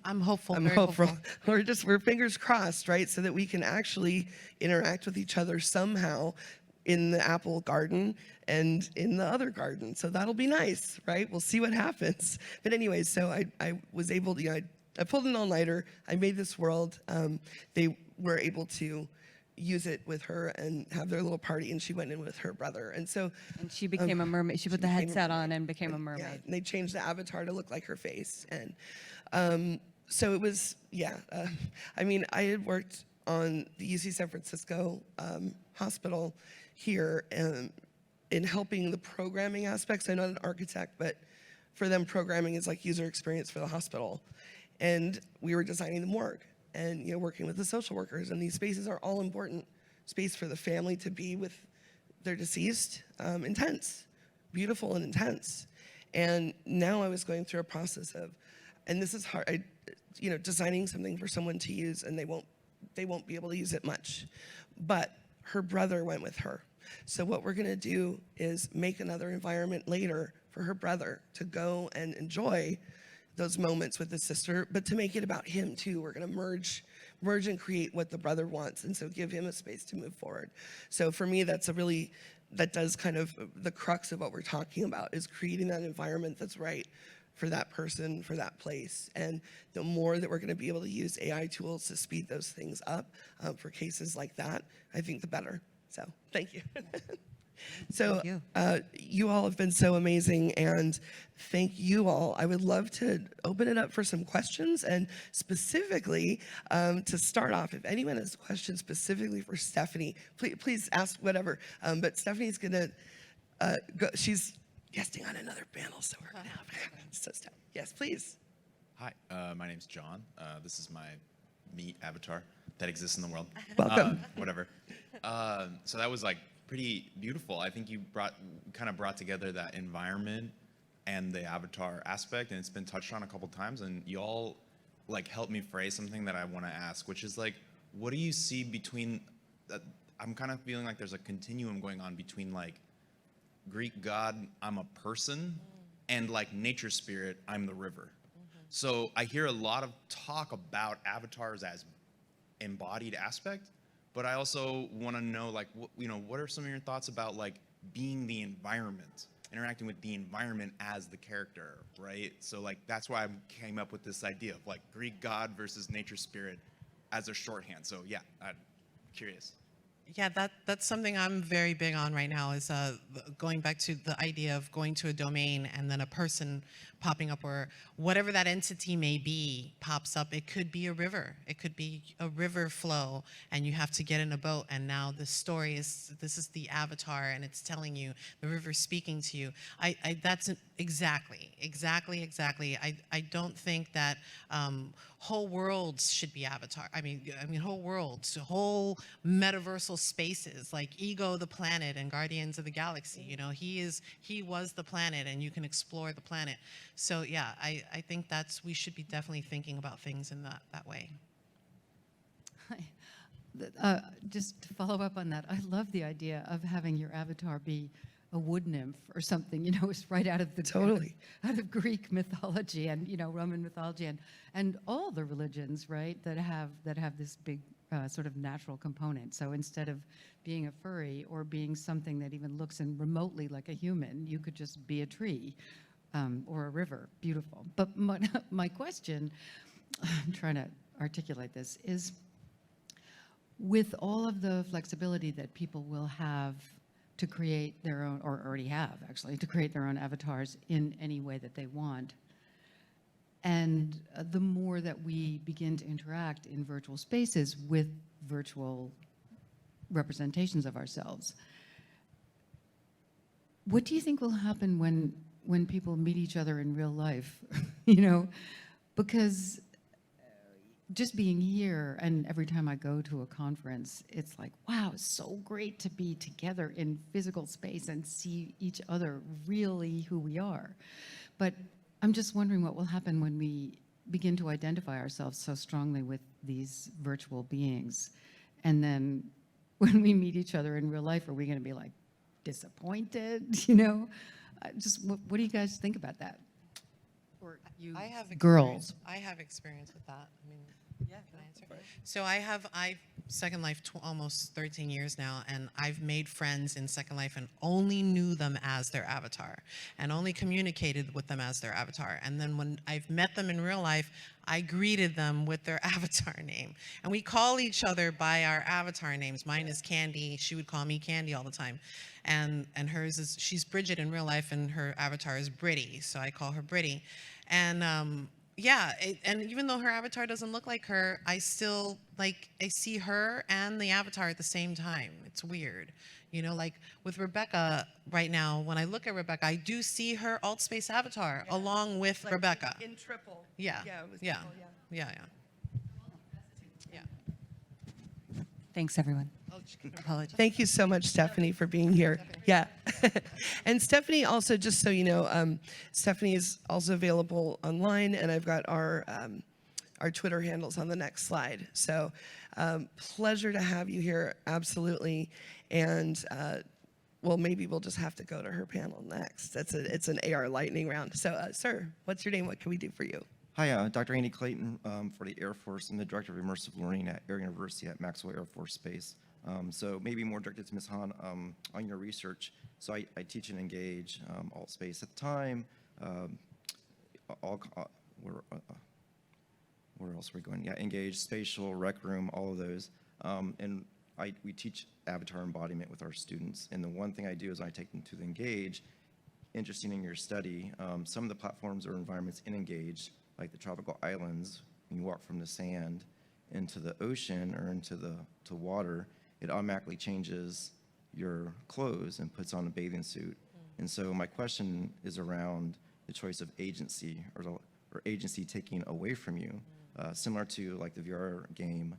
I'm hopeful. I'm very hopeful. We're fingers crossed, right? So that we can actually interact with each other somehow in the Apple garden and in the other garden. So that'll be nice, right? We'll see what happens. But anyways, so I was able to, I pulled an all-nighter. I made this world. They were able to use it with her and have their little party, and she went in with her brother. And so, And she became a mermaid. She put the headset on and became a mermaid. yeah, and they changed the avatar to look like her face. And so it was, I had worked on the UC San Francisco hospital here in helping the programming aspects. I'm not an architect, but for them, programming is like user experience for the hospital. And we were designing the morgue and working with the social workers. And these spaces are all important. Space for the family to be with their deceased, intense, beautiful and intense. And now I was going through a process of, and this is hard, designing something for someone to use, and they won't be able to use it much. But her brother went with her. So what we're gonna do is make another environment later for her brother to go and enjoy those moments with his sister, but to make it about him too. We're gonna merge and create what the brother wants, and so give him a space to move forward. So for me, that does kind of the crux of what we're talking about, is creating that environment that's right for that person, for that place. And the more that we're going to be able to use AI tools to speed those things up for cases like that, I think the better. So thank you. So you. you all have been so amazing, and thank you all. I would love to open it up for some questions, and specifically to start off, if anyone has a question specifically for Stephanie, please ask whatever. But Stephanie's gonna go. She's guesting on another panel, so we're gonna have so Steph. Yes, please. Hi, my name's John. This is my meat avatar that exists in the world. Welcome. Whatever. So that was like pretty beautiful. I think you kind of brought together that environment and the avatar aspect, and it's been touched on a couple times. And you all like helped me phrase something that I want to ask, which is like, what do you see between? I'm kind of feeling like there's a continuum going on between like Greek god, I'm a person, and like nature spirit, I'm the river. So I hear a lot of talk about avatars as embodied aspect, but I also want to know like, what are some of your thoughts about like being the environment, interacting with the environment as the character, right? So like, that's why I came up with this idea of like Greek god versus nature spirit as a shorthand. So yeah, I'm curious. Yeah, that's something I'm very big on right now, is going back to the idea of going to a domain and then a person popping up, or whatever that entity may be pops up. It could be a river. It could be a river flow, and you have to get in a boat, and now the story is, this is the avatar, and it's telling you, the river's speaking to you. That's exactly. I don't think that whole worlds should be avatar. I mean whole worlds, whole metaversal spaces, like Ego the planet and Guardians of the Galaxy. You know, he was the planet, and you can explore the planet. So yeah, I think we should be definitely thinking about things in that way. Just to follow up on that, I love the idea of having your avatar be a wood nymph or something. You know, it's right out of the Totally. out of Greek mythology and Roman mythology and all the religions, right, that have this big sort of natural component. So instead of being a furry or being something that even looks remotely like a human, you could just be a tree or a river. Beautiful. But my question, I'm trying to articulate this, is with all of the flexibility that people will have to create their own, or already have actually, to create their own avatars in any way that they want, and the more that we begin to interact in virtual spaces with virtual representations of ourselves, what do you think will happen when people meet each other in real life? You know, because just being here, and every time I go to a conference, it's like, wow, it's so great to be together in physical space and see each other really who we are. But I'm just wondering what will happen when we begin to identify ourselves so strongly with these virtual beings. And then when we meet each other in real life, are we going to be like disappointed? You know, just what do you guys think about that? Or you I have girls? I have experience with that. I mean, yeah, can I answer? So I've Second Life almost 13 years now, and I've made friends in Second Life and only knew them as their avatar and only communicated with them as their avatar. And then when I've met them in real life, I greeted them with their avatar name. And we call each other by our avatar names. Mine is Candy. She would call me Candy all the time. And hers is, she's Bridget in real life, and her avatar is Britty, so I call her Britty. And yeah, and even though her avatar doesn't look like her, I still, like, I see her and the avatar at the same time. It's weird. You know, like with Rebecca right now, when I look at Rebecca, I do see her alt space avatar along with Like Rebecca. in triple. Yeah. Yeah, it was Yeah. triple, Yeah. Yeah. Thanks, everyone. Apologies. Thank you so much, Stephanie, for being here. Yeah. And Stephanie, also, just so you know, Stephanie is also available online, and I've got our Twitter handles on the next slide. So pleasure to have you here, absolutely. And well, maybe we'll just have to go to her panel next. It's an AR lightning round. So, sir, what's your name? What can we do for you? Hi, Dr. Andy Clayton for the Air Force. I'm the Director of Immersive Learning at Air University at Maxwell Air Force Base. So maybe more directed to Ms. Han on your research. So I teach and engage alt space. At the time, where else are we going? Yeah, engage, spatial, rec room, all of those. And we teach avatar embodiment with our students. And the one thing I do is I take them to the engage. Interesting in your study, some of the platforms or environments in engage, like the tropical islands, when you walk from the sand into the ocean or into the water, it automatically changes your clothes and puts on a bathing suit. And so my question is around the choice of agency or agency taking away from you, similar to like the VR game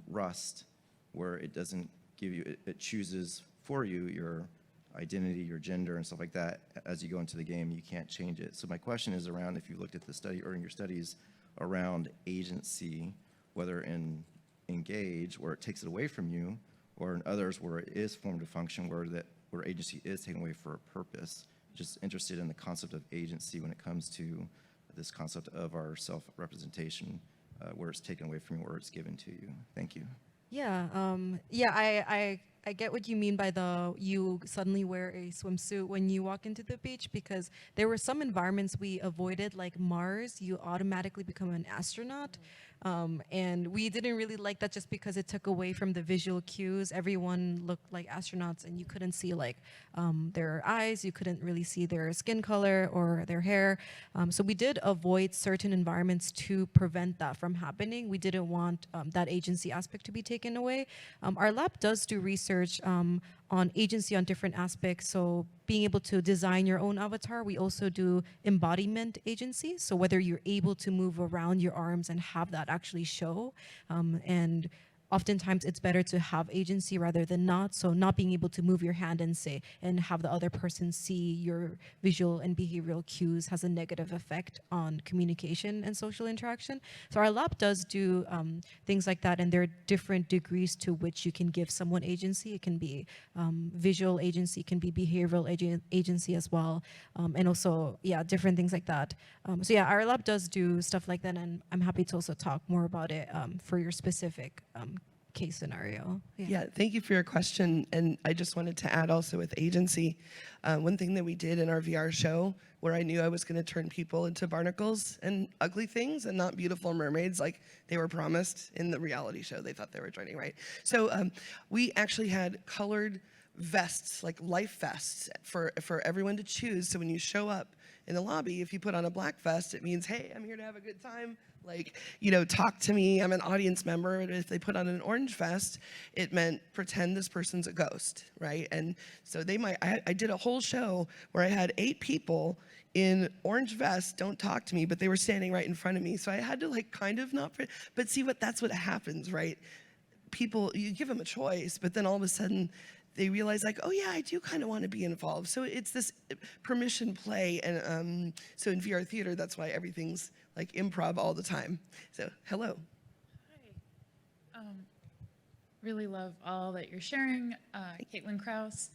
Rust, where it doesn't give you, it chooses for you your identity, your gender, and stuff like that. As you go into the game, you can't change it. So my question is around, if you looked at the study or in your studies around agency, whether in Engage, where it takes it away from you, or in others where it is formed to function, where agency is taken away for a purpose. Just interested in the concept of agency when it comes to this concept of our self-representation, where it's taken away from you, where it's given to you. Thank you. Yeah, I get what you mean by you suddenly wear a swimsuit when you walk into the beach, because there were some environments we avoided, like Mars, you automatically become an astronaut. And we didn't really like that just because it took away from the visual cues. Everyone looked like astronauts and you couldn't see like their eyes, you couldn't really see their skin color or their hair. So we did avoid certain environments to prevent that from happening. We didn't want that agency aspect to be taken away. Our lab does do research on agency on different aspects. So being able to design your own avatar. We also do embodiment agency. So whether you're able to move around your arms and have that actually show. And oftentimes it's better to have agency rather than not. So not being able to move your hand and have the other person see your visual and behavioral cues has a negative effect on communication and social interaction. So our lab does do things like that, and there are different degrees to which you can give someone agency. It can be visual agency, it can be behavioral agency as well, and also, yeah, different things like that. So yeah, our lab does do stuff like that, and I'm happy to also talk more about it for your specific case scenario. Yeah, thank you for your question. And I just wanted to add also with agency, one thing that we did in our VR show where I knew I was going to turn people into barnacles and ugly things and not beautiful mermaids like they were promised in the reality show they thought they were joining, right? So we actually had colored vests, like life vests for everyone to choose. So when you show up in the lobby, if you put on a black vest, it means, hey, I'm here to have a good time. Like, you know, talk to me, I'm an audience member. And if they put on an orange vest, it meant pretend this person's a ghost, right? And so I did a whole show where I had 8 people in orange vests, don't talk to me, but they were standing right in front of me. So I had to like kind of not, but see that's what happens, right? People, you give them a choice, but then all of a sudden, they realize like, oh yeah, I do kind of want to be involved. So it's this permission play, and so in VR theater, that's why everything's like improv all the time. So hello. Hi. Really love all that you're sharing, Caitlin Krause.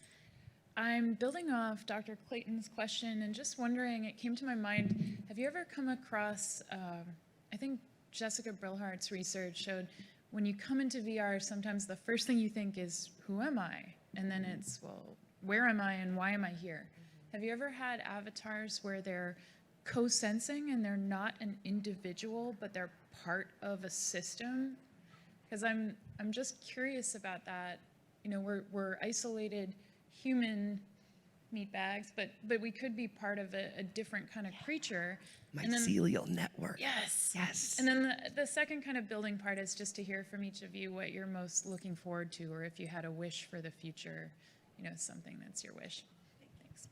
I'm building off Dr. Clayton's question and just wondering, it came to my mind, have you ever come across, I think Jessica Brilhart's research showed when you come into VR, sometimes the first thing you think is, who am I? And then it's, well, where am I and why am I here? Have you ever had avatars where they're co-sensing and they're not an individual, but they're part of a system? Because I'm just curious about that. You know, we're isolated human meat bags, but we could be part of a different kind of creature. Mycelial network. Yes. Yes. And then the second kind of building part is just to hear from each of you what you're most looking forward to, or if you had a wish for the future, you know, something that's your wish. Thanks.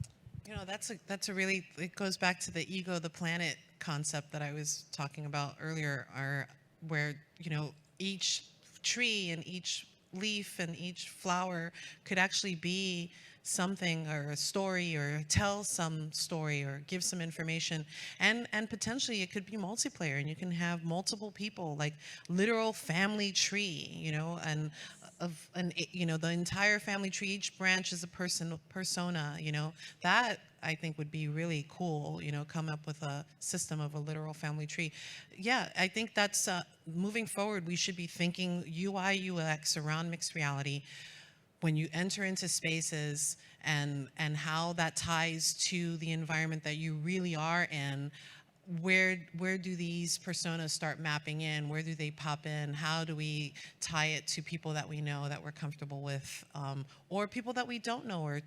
You know, that's a really, it goes back to the ego, the planet concept that I was talking about earlier, where, you know, each tree and each leaf and each flower could actually be something, or a story, or tell some story, or give some information, and potentially it could be multiplayer, and you can have multiple people, like literal family tree, you know, and you know, the entire family tree, each branch is a persona, you know, that I think would be really cool, you know, come up with a system of a literal family tree. Yeah, I think that's moving forward, we should be thinking UI, UX around mixed reality when you enter into spaces, and how that ties to the environment that you really are in. where do these personas start mapping in? Where do they pop in? How do we tie it to people that we know that we're comfortable with, or people that we don't know, or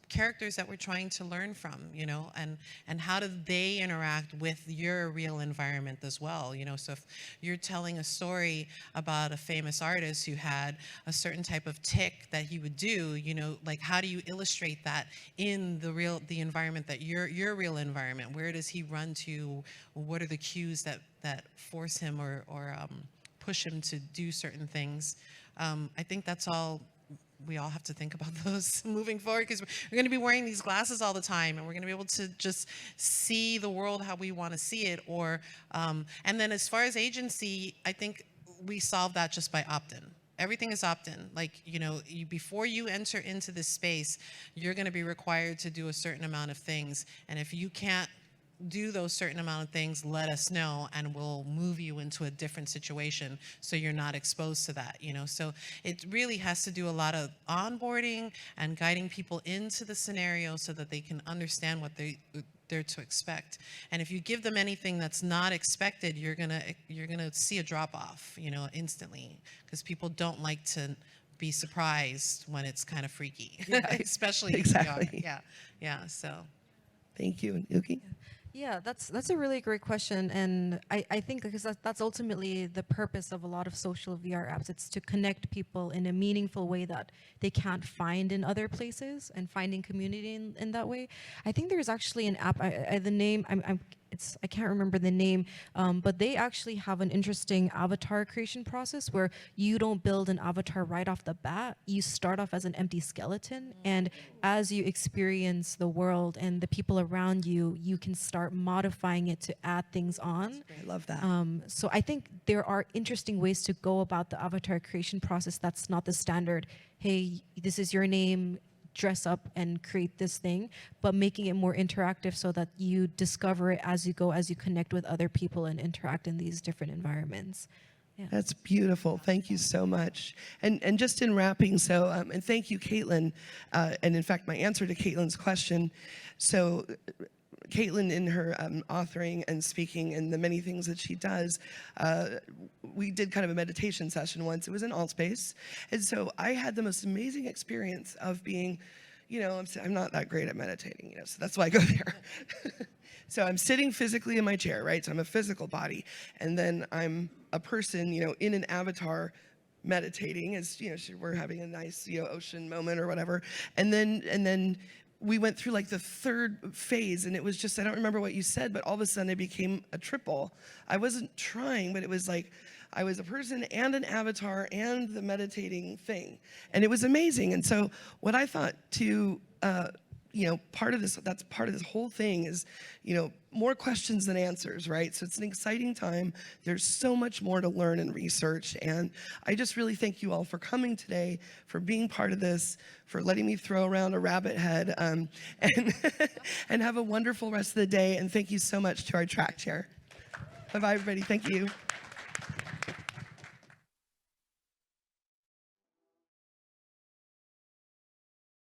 characters that we're trying to learn from, you know, and how do they interact with your real environment as well, you know? So if you're telling a story about a famous artist who had a certain type of tic that he would do, you know, like how do you illustrate that in the environment that your real environment? Where does he run to? What are the cues that force him or push him to do certain things? I think that's all. We all have to think about those moving forward, because we're going to be wearing these glasses all the time, and we're going to be able to just see the world how we want to see it. Or, and then as far as agency, I think we solve that just by opt-in. Everything is opt-in. Like, you know, before you enter into this space, you're going to be required to do a certain amount of things, and if you can't do those certain amount of things, let us know, and we'll move you into a different situation so you're not exposed to that, you know. So it really has to do a lot of onboarding and guiding people into the scenario so that they can understand what they're to expect. And if you give them anything that's not expected, you're gonna see a drop off, you know, instantly, because people don't like to be surprised when it's kind of freaky, especially exactly. if we are. Yeah. So. Thank you, Yuki. Yeah, that's a really great question, and I think because that's ultimately the purpose of a lot of social VR apps. It's to connect people in a meaningful way that they can't find in other places, and finding community in that way. I think there's actually an app. The name I can't remember the name, but they actually have an interesting avatar creation process where you don't build an avatar right off the bat. You start off as an empty skeleton, and as you experience the world and the people around you, you can start modifying it to add things on. I love that. So I think there are interesting ways to go about the avatar creation process that's not the standard, hey, this is your name, dress up and create this thing, but making it more interactive so that you discover it as you go, as you connect with other people and interact in these different environments. Yeah. That's beautiful. Thank you so much. And just in wrapping, so, and thank you, Caitlin. And in fact, my answer to Caitlin's question, so Caitlin, in her authoring and speaking and the many things that she does, we did kind of a meditation session once. It was in Altspace. And so I had the most amazing experience of being, you know, I'm not that great at meditating, you know, so that's why I go there. So I'm sitting physically in my chair, right? So I'm a physical body. And then I'm a person, you know, in an avatar meditating, as, you know, we're having a nice, you know, ocean moment or whatever. And then we went through like the third phase, and it was just, I don't remember what you said, but all of a sudden it became a triple. I wasn't trying, but it was like I was a person and an avatar and the meditating thing. And it was amazing. And so what I thought to, you know, that's part of this whole thing is, you know, more questions than answers, right? So it's an exciting time. There's so much more to learn and research. And I just really thank you all for coming today, for being part of this, for letting me throw around a rabbit head, and, and have a wonderful rest of the day. And thank you so much to our track chair. Bye-bye, everybody. Thank you.